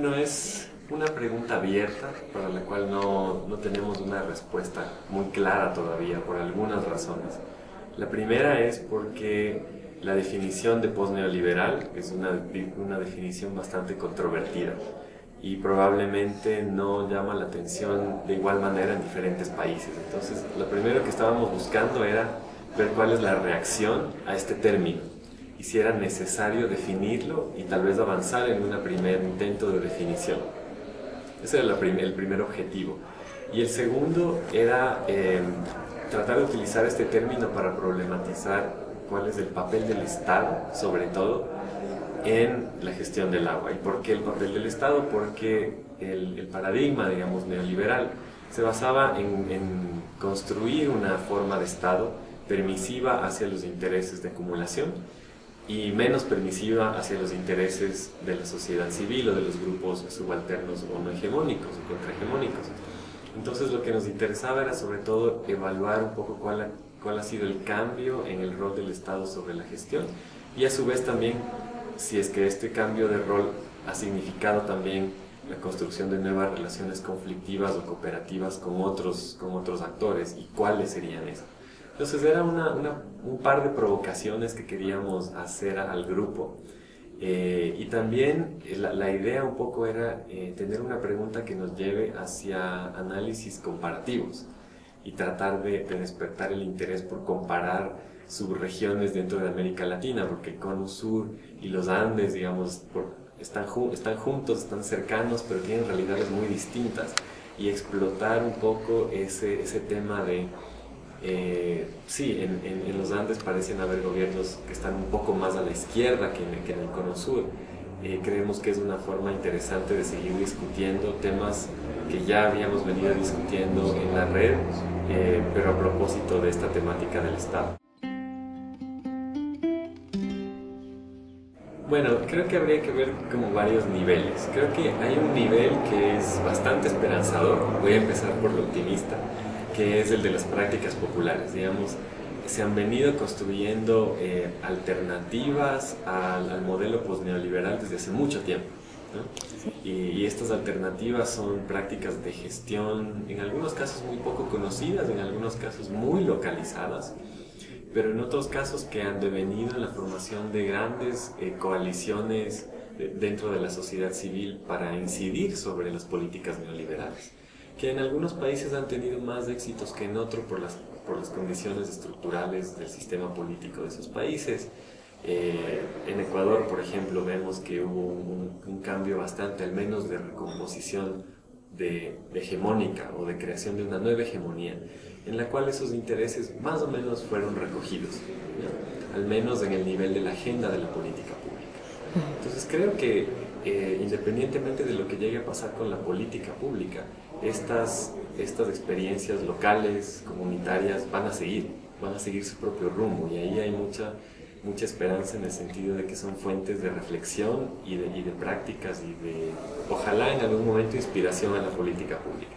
Bueno, es una pregunta abierta para la cual no tenemos una respuesta muy clara todavía por algunas razones. La primera es porque la definición de posneoliberal es una definición bastante controvertida y probablemente no llama la atención de igual manera en diferentes países. Entonces, lo primero que estábamos buscando era ver cuál es la reacción a este término y si era necesario definirlo y tal vez avanzar en un primer intento de definición. Ese era el primer objetivo. Y el segundo era tratar de utilizar este término para problematizar cuál es el papel del Estado, sobre todo, en la gestión del agua. ¿Y por qué el papel del Estado? Porque el paradigma, digamos, neoliberal se basaba en construir una forma de Estado permisiva hacia los intereses de acumulación y menos permisiva hacia los intereses de la sociedad civil o de los grupos subalternos o no hegemónicos o contrahegemónicos. Entonces lo que nos interesaba era sobre todo evaluar un poco cuál ha sido el cambio en el rol del Estado sobre la gestión y a su vez también si es que este cambio de rol ha significado también la construcción de nuevas relaciones conflictivas o cooperativas con otros actores y cuáles serían esas. Entonces era un par de provocaciones que queríamos hacer al grupo y también la idea un poco era tener una pregunta que nos lleve hacia análisis comparativos y tratar de despertar el interés por comparar subregiones dentro de América Latina, porque el Cono Sur y los Andes, digamos, están juntos, están cercanos, pero tienen realidades muy distintas y explotar un poco ese tema de sí, en los Andes parecen haber gobiernos que están un poco más a la izquierda que en el Cono Sur. Creemos que es una forma interesante de seguir discutiendo temas que ya habíamos venido discutiendo en la red, pero a propósito de esta temática del Estado. Bueno, creo que habría que ver como varios niveles. Creo que hay un nivel que es bastante esperanzador, voy a empezar por lo optimista, que es el de las prácticas populares. Digamos, se han venido construyendo alternativas al modelo posneoliberal desde hace mucho tiempo, ¿no? Y estas alternativas son prácticas de gestión, en algunos casos muy poco conocidas, en algunos casos muy localizadas, pero en otros casos que han devenido en la formación de grandes coaliciones dentro de la sociedad civil para incidir sobre las políticas neoliberales, que en algunos países han tenido más éxitos que en otros por las condiciones estructurales del sistema político de esos países. En Ecuador, por ejemplo, vemos que hubo un cambio bastante, al menos de recomposición de hegemónica o de creación de una nueva hegemonía, en la cual esos intereses más o menos fueron recogidos, ¿no? Al menos en el nivel de la agenda de la política pública. Entonces creo que independientemente de lo que llegue a pasar con la política pública, estas experiencias locales, comunitarias, van a seguir su propio rumbo, y ahí hay mucha esperanza en el sentido de que son fuentes de reflexión y de prácticas y de, ojalá en algún momento, inspiración a la política pública.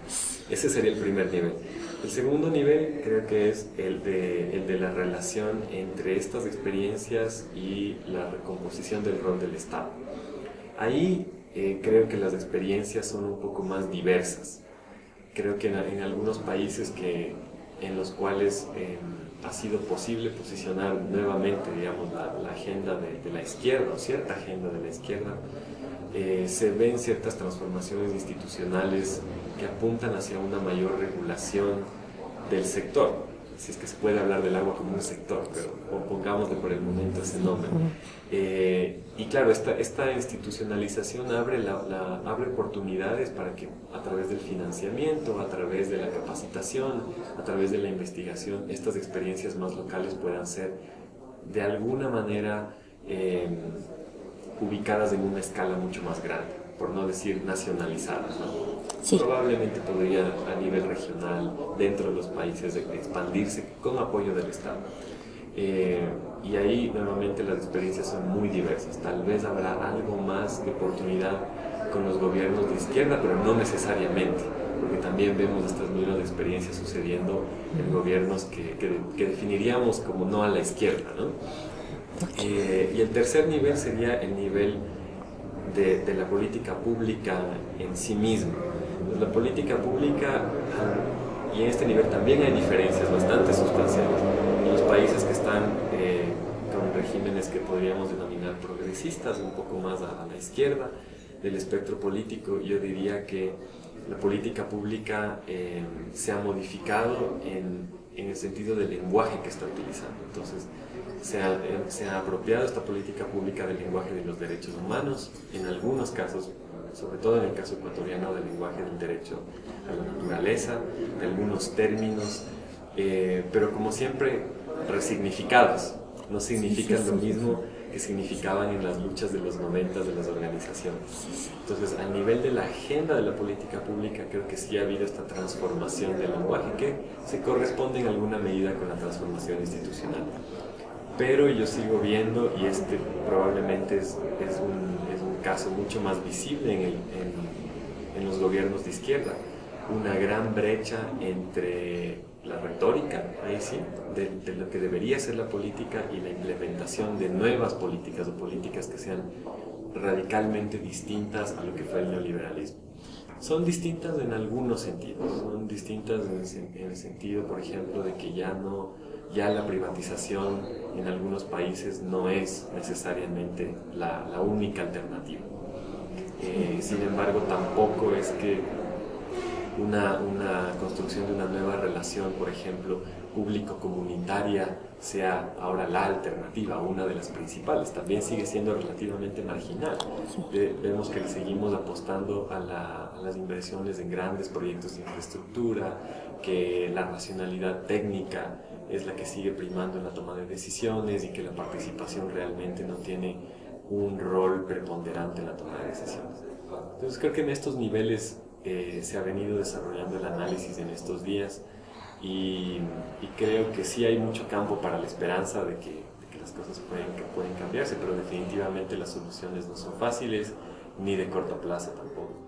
Ese sería el primer nivel. El segundo nivel creo que es el de la relación entre estas experiencias y la recomposición del rol del Estado. Ahí creo que las experiencias son un poco más diversas. Creo que en algunos países en los cuales ha sido posible posicionar nuevamente, digamos, la agenda de la izquierda, o cierta agenda de la izquierda, se ven ciertas transformaciones institucionales que apuntan hacia una mayor regulación del sector, si es que se puede hablar del agua como un sector, pero pongámosle por el momento ese nombre. Y claro, esta institucionalización abre oportunidades para que a través del financiamiento, a través de la capacitación, a través de la investigación, estas experiencias más locales puedan ser de alguna manera ubicadas en una escala mucho más grande, por no decir nacionalizadas, ¿no? Sí. Probablemente podría a nivel regional, dentro de los países, expandirse con apoyo del Estado. Y ahí nuevamente las experiencias son muy diversas. Tal vez habrá algo más de oportunidad con los gobiernos de izquierda, pero no necesariamente, porque también vemos estas mismas experiencias sucediendo en gobiernos que definiríamos como no a la izquierda, ¿no? Y el tercer nivel sería el nivel de la política pública en sí misma. Pues la política pública, y en este nivel también hay diferencias bastante sustanciales. En los países que están con regímenes que podríamos denominar progresistas, un poco más a la izquierda del espectro político, yo diría que la política pública se ha modificado en el sentido del lenguaje que está utilizando. Entonces, se ha apropiado esta política pública del lenguaje de los derechos humanos, en algunos casos, sobre todo en el caso ecuatoriano, del lenguaje del derecho a la naturaleza, de algunos términos, pero como siempre resignificados, no significan lo mismo que significaban en las luchas de los 90 de las organizaciones. Entonces, a nivel de la agenda de la política pública, creo que sí ha habido esta transformación del lenguaje que se corresponde en alguna medida con la transformación institucional. Pero yo sigo viendo, y este probablemente es un caso mucho más visible en los gobiernos de izquierda, una gran brecha entre la retórica, ahí sí, de lo que debería ser la política y la implementación de nuevas políticas o políticas que sean radicalmente distintas a lo que fue el neoliberalismo. Son distintas en algunos sentidos, son distintas en el sentido, por ejemplo, de que ya la privatización en algunos países no es necesariamente la única alternativa. Sin embargo, tampoco es que una construcción de una nueva relación, por ejemplo, público-comunitaria, sea ahora la alternativa, una de las principales. También sigue siendo relativamente marginal. Vemos que seguimos apostando a las inversiones en grandes proyectos de infraestructura, que la racionalidad técnica es la que sigue primando en la toma de decisiones y que la participación realmente no tiene un rol preponderante en la toma de decisiones. Entonces creo que en estos niveles se ha venido desarrollando el análisis en estos días y creo que sí hay mucho campo para la esperanza de que las cosas pueden cambiarse, pero definitivamente las soluciones no son fáciles ni de corto plazo tampoco.